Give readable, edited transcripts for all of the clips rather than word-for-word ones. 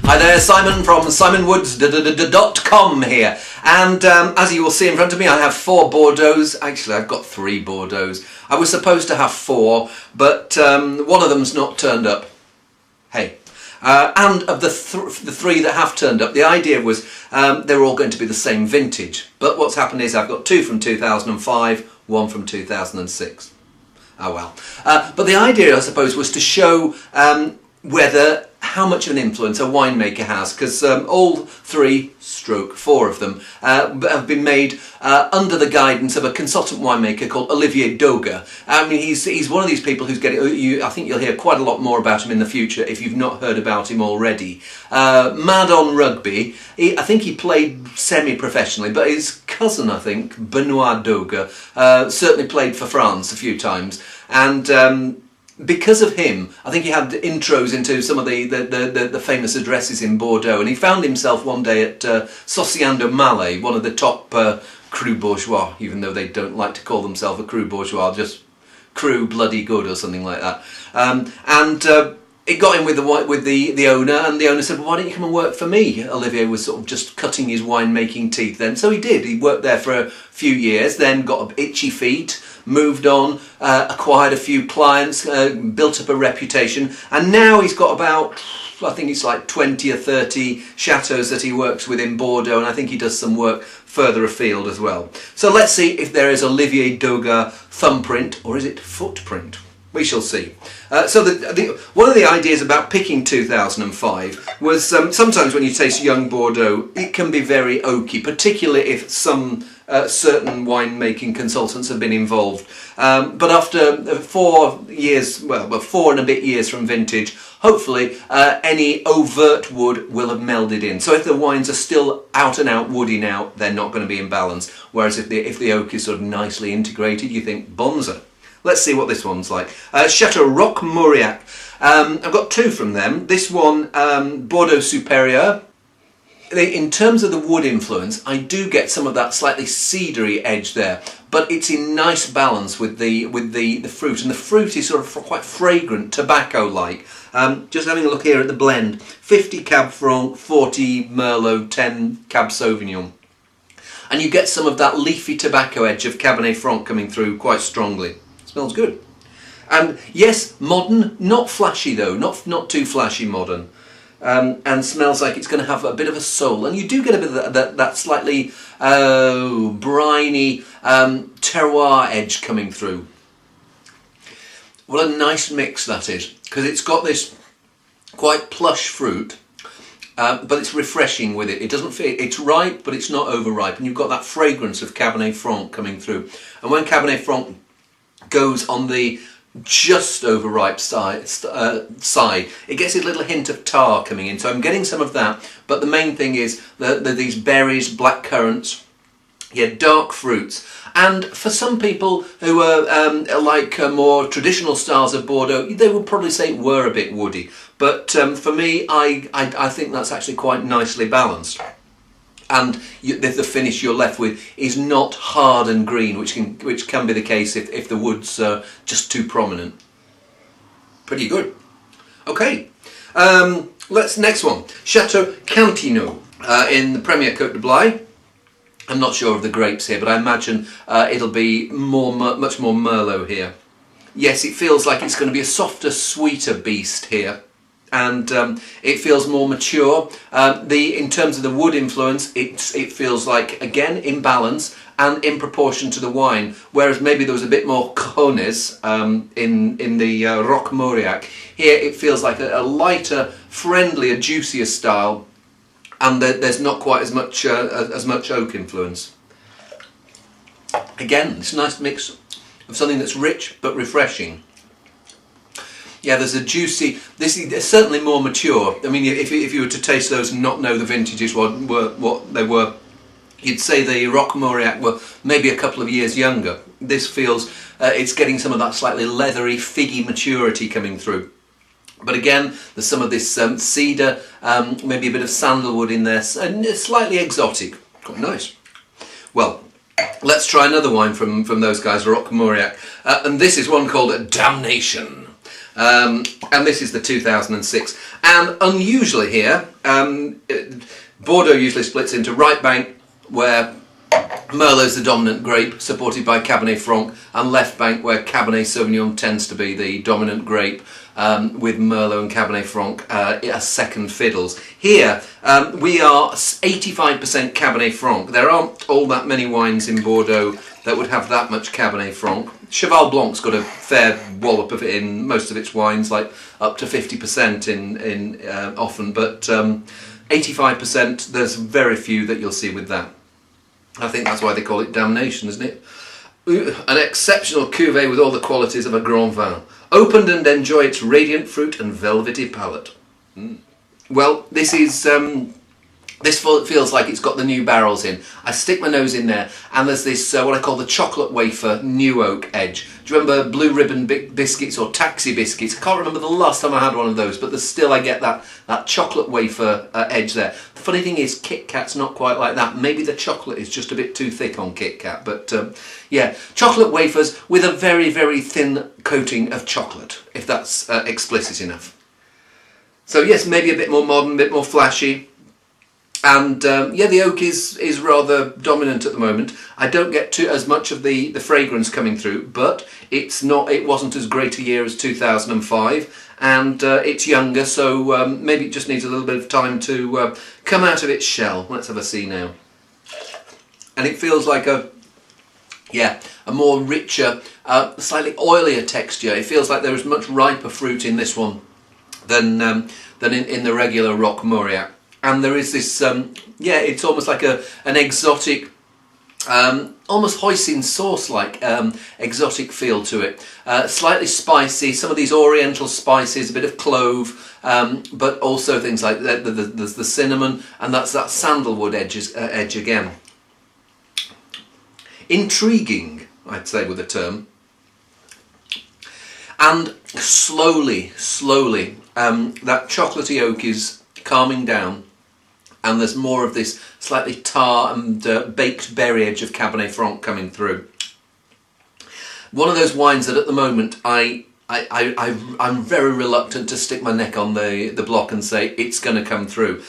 Hi there, Simon from simonwoods.com here, and as you will see in front of me, I have 4 Bordeaux's. Actually, I've got 3 Bordeaux's. I was supposed to have 4, but one of them's not turned up. Hey. And of the 3 that have turned up, the idea was they were all going to be the same vintage. But what's happened is I've got 2 from 2005, 1 from 2006. Oh well. But the idea, I suppose, was to show how much of an influence a winemaker has, because all 4 of them have been made under the guidance of a consultant winemaker called Olivier Dauga. I mean, he's one of these people who's getting. I think you'll hear quite a lot more about him in the future if you've not heard about him already. Mad on rugby. I think he played semi-professionally, but his cousin, I think, Benoit Dauga, certainly played for France a few times, and. Because of him, I think he had intros into some of the famous addresses in Bordeaux, and he found himself one day at Sociando Malais, one of the top cru bourgeois, even though they don't like to call themselves a cru bourgeois, just cru bloody good or something like that. It got in with the owner, and the owner said, well, why don't you come and work for me? Olivier was sort of just cutting his winemaking teeth then, so he did. He worked there for a few years, then got itchy feet, moved on, acquired a few clients, built up a reputation, and now he's got about, I think it's like 20 or 30 chateaus that he works with in Bordeaux, and I think he does some work further afield as well. So let's see if there is Olivier Dauga thumbprint, or is it footprint? We shall see. So one of the ideas about picking 2005 was sometimes when you taste young Bordeaux, it can be very oaky, particularly if some certain winemaking consultants have been involved. But after 4 years, well, 4 and a bit years from vintage, hopefully any overt wood will have melded in. So if the wines are still out and out woody now, they're not going to be in balance. Whereas if the oak is sort of nicely integrated, you think bonza. Let's see what this one's like. Chateau Roch Mauriac. I've got 2 from them. This one, Bordeaux Supérieur. In terms of the wood influence, I do get some of that slightly cedary edge there, but it's in nice balance with the fruit, and the fruit is sort of quite fragrant, tobacco-like. Just having a look here at the blend: 50 Cab Franc, 40 Merlot, 10 Cab Sauvignon. And you get some of that leafy tobacco edge of Cabernet Franc coming through quite strongly. Smells good. And yes, modern, not flashy though, not too flashy modern. And smells like it's going to have a bit of a soul. And you do get a bit of that slightly briny terroir edge coming through. What a nice mix that is, because it's got this quite plush fruit, but it's refreshing with it. It doesn't feel, it's ripe, but it's not overripe. And you've got that fragrance of Cabernet Franc coming through. And when Cabernet Franc goes on the just overripe side, it gets a little hint of tar coming in, so I'm getting some of that, but the main thing is these berries, black currants, yeah, dark fruits. And for some people who are like more traditional styles of Bordeaux, they would probably say it were a bit woody, but for me, I think that's actually quite nicely balanced. And the finish you're left with is not hard and green, which can be the case if the wood's just too prominent. Pretty good. Okay, next one. Chateau Cantino in the Premier Côte de Blaye. I'm not sure of the grapes here, but I imagine it'll be much more Merlot here. Yes, it feels like it's going to be a softer, sweeter beast here. And it feels more mature. In terms of the wood influence, it feels like, again, in balance and in proportion to the wine. Whereas maybe there was a bit more cojones in the Roch Mauriac. Here it feels like a lighter, friendlier, juicier style, and there's not quite as much oak influence. Again, it's a nice mix of something that's rich but refreshing. Yeah, there's a juicy. This is certainly more mature. I mean, if you were to taste those and not know the vintages what they were, you'd say the Roch Mauriac were maybe a couple of years younger. This feels it's getting some of that slightly leathery, figgy maturity coming through. But again, there's some of this cedar, maybe a bit of sandalwood in there, and it's slightly exotic. Quite nice. Well, let's try another wine from those guys, Roch Mauriac, and this is one called Damnation. and this is the 2006. And unusually here, Bordeaux usually splits into right bank, where Merlot's the dominant grape, supported by Cabernet Franc, and left bank, where Cabernet Sauvignon tends to be the dominant grape, with Merlot and Cabernet Franc as second fiddles. Here we are 85% Cabernet Franc. There aren't all that many wines in Bordeaux that would have that much Cabernet Franc. Cheval Blanc's got a fair wallop of it in most of its wines, like up to 50% in often, but 85%, there's very few that you'll see with that. I think that's why they call it damnation, isn't it? An exceptional cuvée with all the qualities of a Grand Vin. Opened and enjoy its radiant fruit and velvety palate. Well, this is... this feels like it's got the new barrels in. I stick my nose in there, and there's this, what I call the chocolate wafer new oak edge. Do you remember blue ribbon biscuits or taxi biscuits? I can't remember the last time I had one of those, but there's still, I get that chocolate wafer edge there. The funny thing is, Kit Kat's not quite like that. Maybe the chocolate is just a bit too thick on Kit Kat, but yeah, chocolate wafers with a very, very thin coating of chocolate, if that's explicit enough. So yes, maybe a bit more modern, a bit more flashy. And yeah, the oak is rather dominant at the moment. I don't get as much of the fragrance coming through, but it wasn't as great a year as 2005, and it's younger, so maybe it just needs a little bit of time to come out of its shell. Let's have a see now. And it feels like a more richer, slightly oilier texture. It feels like there is much riper fruit in this one than in the regular Roque Mauriac. And there is this, it's almost like an exotic, almost hoisin sauce-like exotic feel to it. Slightly spicy, some of these oriental spices, a bit of clove, but also things like there's the cinnamon, and that's that sandalwood edge again. Intriguing, I'd say, with a term. And slowly, that chocolatey oak is calming down, and there's more of this slightly tar and baked berry edge of Cabernet Franc coming through. One of those wines that at the moment I'm very reluctant to stick my neck on the block and say it's going to come through.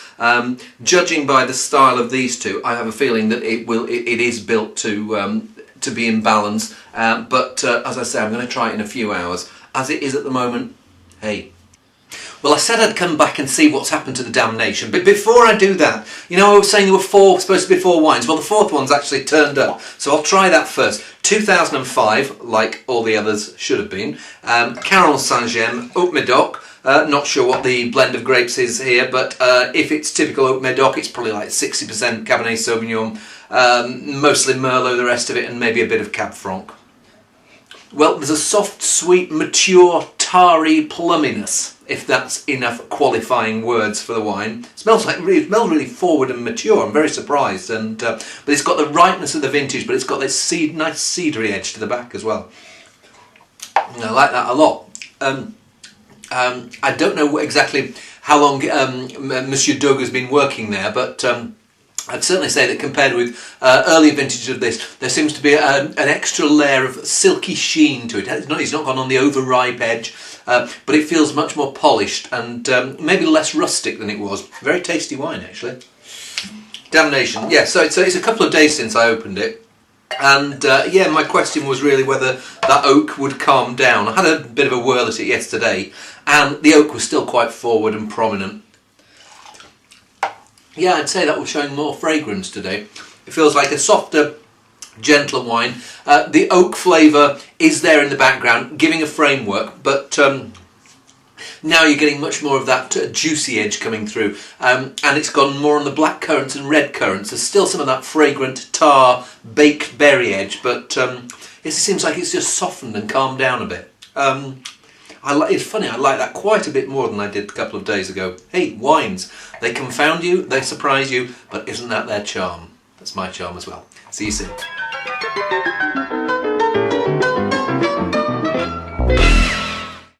Judging by the style of these two, I have a feeling that it is built to be in balance. But as I say, I'm going to try it in a few hours. As it is at the moment, hey. Well, I said I'd come back and see what's happened to the damnation, but before I do that, you know, I was saying there were supposed to be four wines. Well, the fourth one's actually turned up, so I'll try that first. 2005, like all the others should have been. Caron Saint-Gemme, Haute Medoc. Not sure what the blend of grapes is here, but if it's typical Haute Medoc, it's probably like 60% Cabernet Sauvignon, mostly Merlot, the rest of it, and maybe a bit of Cab Franc. Well, there's a soft, sweet, mature, tarry plumminess, if that's enough qualifying words for the wine. It smells really forward and mature. I'm very surprised, and but it's got the ripeness of the vintage, but it's got this nice cedary edge to the back as well. And I like that a lot. I don't know exactly how long Monsieur Dauga has been working there, but I'd certainly say that compared with earlier vintages of this, there seems to be an extra layer of silky sheen to it. It's not gone on the overripe edge, but it feels much more polished and maybe less rustic than it was. Very tasty wine, actually. Damnation. Yeah, so it's a couple of days since I opened it. And yeah, my question was really whether that oak would calm down. I had a bit of a whirl at it yesterday, and the oak was still quite forward and prominent. Yeah, I'd say that was showing more fragrance today. It feels like a softer, gentler wine. The oak flavour is there in the background, giving a framework, but now you're getting much more of that juicy edge coming through. And it's gone more on the black currants and red currants. There's still some of that fragrant, tar, baked berry edge, but it seems like it's just softened and calmed down a bit. It's funny, I like that quite a bit more than I did a couple of days ago. Hey, wines, they confound you, they surprise you, but isn't that their charm? That's my charm as well. See you soon.